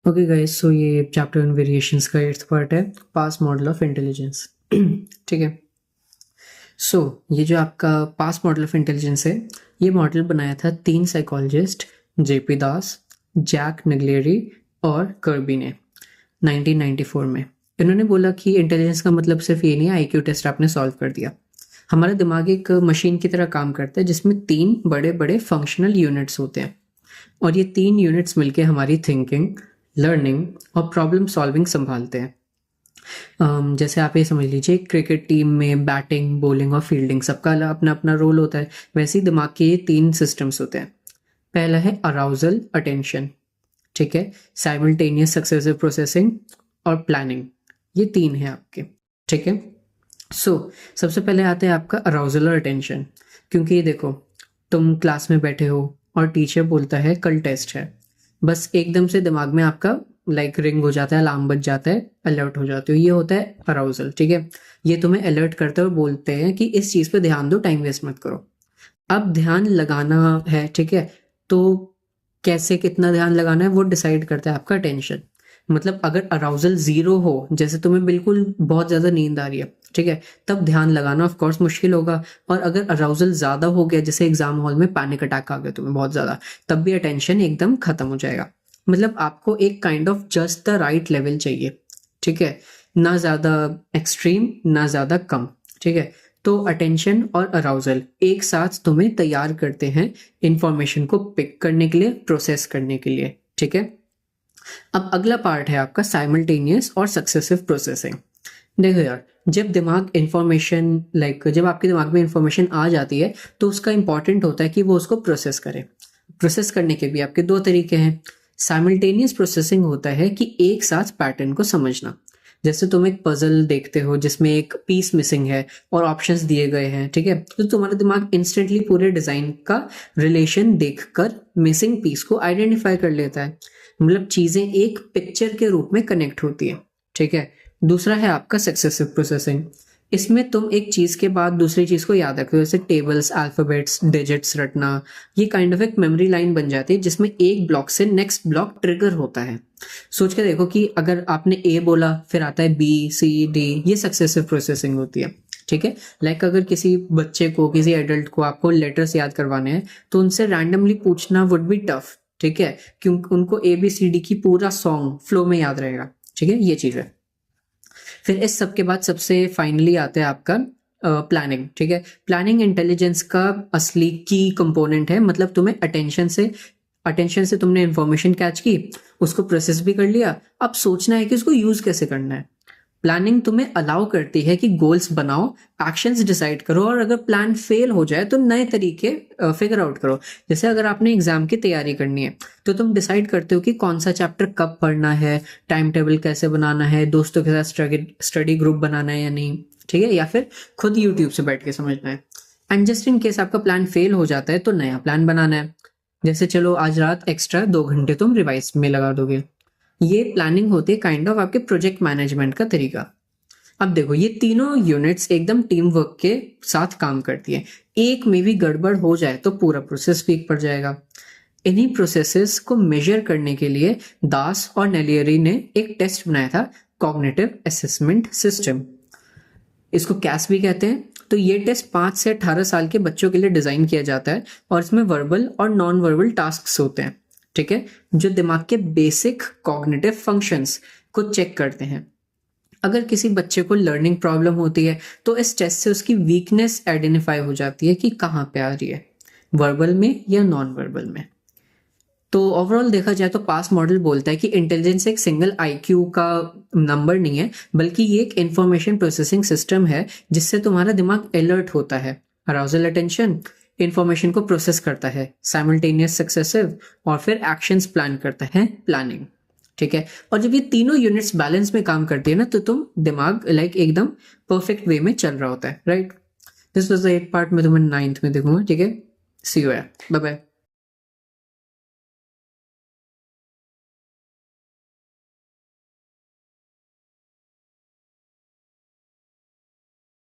Okay guys, सो ये chapter in variations का 8th part है, पास्ट मॉडल ऑफ इंटेलिजेंस। ठीक है। सो ये जो आपका पास्ट मॉडल ऑफ इंटेलिजेंस है, ये मॉडल बनाया था 3 साइकोलॉजिस्ट, जेपी दास, जैक नगलेरी और कर्बी ने 1994 में। इन्होंने बोला कि इंटेलिजेंस का मतलब सिर्फ ये नहीं है आईक्यू टेस्ट आपने सॉल्व कर दिया। हमारा दिमाग एक मशीन की तरह काम करता है जिसमें 3 बड़े बड़े फंक्शनल यूनिट्स होते हैं, और ये 3 यूनिट्स मिलके हमारी थिंकिंग, लर्निंग और प्रॉब्लम सॉल्विंग संभालते हैं। जैसे आप ये समझ लीजिए, क्रिकेट टीम में बैटिंग, बॉलिंग और फील्डिंग सबका अपना अपना रोल होता है। वैसे ही दिमाग के ये 3 सिस्टम्स होते हैं। पहला है अराउजल, अटेंशन, ठीक है, साइमल्टेनियस सक्सेसिव प्रोसेसिंग और प्लानिंग। ये 3 है आपके, ठीक है। सो सबसे पहले आता है आपका अराउजल और अटेंशन। क्योंकि ये देखो, तुम क्लास में बैठे हो और टीचर बोलता है कल टेस्ट है, बस एकदम से दिमाग में आपका रिंग हो जाता है, अलार्म बज जाता है, अलर्ट हो जाते हो। ये होता है अराउजल, ठीक है। ये तुम्हें अलर्ट करते हैं और बोलते हैं कि इस चीज़ पे ध्यान दो, टाइम वेस्ट मत करो। अब ध्यान लगाना है, ठीक है, तो कैसे कितना ध्यान लगाना है वो डिसाइड करता है आपका अटेंशन। मतलब अगर अराउजल 0 हो, जैसे तुम्हें बिल्कुल बहुत ज़्यादा नींद आ रही है, ठीक है, तब ध्यान लगाना ऑफ कोर्स मुश्किल होगा। और अगर अराउजल ज़्यादा हो गया, जैसे एग्जाम हॉल में पैनिक अटैक आ गया तुम्हें बहुत ज़्यादा, तब भी अटेंशन एकदम खत्म हो जाएगा। मतलब आपको एक kind of just the right level चाहिए, ठीक है, ना ज़्यादा एक्सट्रीम ना ज़्यादा कम, ठीक है। तो अटेंशन और अराउजल एक साथ तुम्हें तैयार करते हैं इंफॉर्मेशन को पिक करने के लिए, प्रोसेस करने के लिए, ठीक है। अब अगला पार्ट है आपका साइमल्टेनियस और सक्सेसिव प्रोसेसिंग। देखो यार, जब दिमाग इंफॉर्मेशन जब आपके दिमाग में इंफॉर्मेशन आ जाती है तो उसका इंपॉर्टेंट होता है कि वो उसको प्रोसेस करे। प्रोसेस करने के भी आपके 2 तरीके हैं। साइमल्टेनियस प्रोसेसिंग होता है कि एक साथ पैटर्न को समझना। जैसे तुम एक पजल देखते हो जिसमें एक पीस मिसिंग है और ऑप्शंस दिए गए हैं, ठीक है, तो तुम्हारा दिमाग इंस्टेंटली पूरे डिजाइन का रिलेशन देखकर मिसिंग पीस को आइडेंटिफाई कर लेता है। मतलब चीजें एक पिक्चर के रूप में कनेक्ट होती है, ठीक है। दूसरा है आपका सक्सेसिव प्रोसेसिंग। इसमें तुम एक चीज के बाद दूसरी चीज को याद रखते हो, जैसे टेबल्स, अल्फाबेट्स, डिजिट्स रटना। ये काइंड ऑफ एक मेमोरी लाइन बन जाती है जिसमें एक ब्लॉक से नेक्स्ट ब्लॉक ट्रिगर होता है। सोच के देखो कि अगर आपने ए बोला, फिर आता है बी, सी, डी, ये सक्सेसिव प्रोसेसिंग होती है, ठीक है। अगर किसी बच्चे को, किसी एडल्ट को आपको लेटर्स याद करवाने हैं तो उनसे रैंडमली पूछना वुड बी टफ, ठीक है, क्योंकि उनको ABCD की पूरा सॉन्ग फ्लो में याद रहेगा, ठीक है। ये चीज है। फिर इस सब के बाद सबसे फाइनली आता है आपका प्लानिंग, ठीक है। प्लानिंग इंटेलिजेंस का असली की कंपोनेंट है। मतलब तुम्हें अटेंशन से तुमने इंफॉर्मेशन कैच की, उसको प्रोसेस भी कर लिया, अब सोचना है कि उसको यूज कैसे करना है। प्लानिंग तुम्हें अलाउ करती है कि गोल्स बनाओ, एक्शंस डिसाइड करो, और अगर प्लान फेल हो जाए तो नए तरीके फिगर आउट करो। जैसे अगर आपने एग्जाम की तैयारी करनी है तो तुम डिसाइड करते हो कि कौन सा चैप्टर कब पढ़ना है, टाइम टेबल कैसे बनाना है, दोस्तों के साथ स्टडी ग्रुप बनाना है या नहीं, ठीक है, या फिर खुद यूट्यूब से बैठ के समझना है। एंड जस्ट इन केस आपका प्लान फेल हो जाता है तो नया प्लान बनाना है। जैसे चलो आज रात एक्स्ट्रा 2 घंटे तुम रिवाइज में लगा दोगे। ये प्लानिंग होती है काइंड ऑफ आपके प्रोजेक्ट मैनेजमेंट का तरीका। अब देखो, ये तीनों यूनिट्स एकदम टीम वर्क के साथ काम करती है। एक में भी गड़बड़ हो जाए तो पूरा प्रोसेस वीक पड़ जाएगा। इन्हीं प्रोसेसेस को मेजर करने के लिए दास और नेलियरी ने एक टेस्ट बनाया था, कॉग्निटिव असेसमेंट सिस्टम। इसको कैस भी कहते हैं। तो ये टेस्ट 5 से 18 साल के बच्चों के लिए डिजाइन किया जाता है और इसमें वर्बल और नॉन वर्बल टास्क होते हैं, ठीक है, जो दिमाग के बेसिक कॉग्निटिव फंक्शंस को चेक करते हैं। अगर किसी बच्चे को लर्निंग प्रॉब्लम होती है तो इस टेस्ट से उसकी वीकनेस आइडेंटिफाई हो जाती है कि कहाँ पे आ रही है, वर्बल में या नॉन वर्बल में। तो ओवरऑल देखा जाए तो पास मॉडल बोलता है कि इंटेलिजेंस एक सिंगल IQ का नंबर नहीं है, बल्कि ये एक इंफॉर्मेशन प्रोसेसिंग सिस्टम है जिससे तुम्हारा दिमाग अलर्ट होता है। अराउजल, अटेंशन, इंफॉर्मेशन को प्रोसेस करता है, साइमल्टेनियस सक्सेसिव, और फिर एक्शंस प्लान करता है, प्लानिंग, ठीक है। और जब ये तीनों यूनिट्स बैलेंस में काम करती है ना, तो तुम दिमाग एकदम परफेक्ट वे में चल रहा होता है, right. This was the 8th part में तुम्हें 9th में देखूंगा, ठीक है। सी यू, बाय बाय।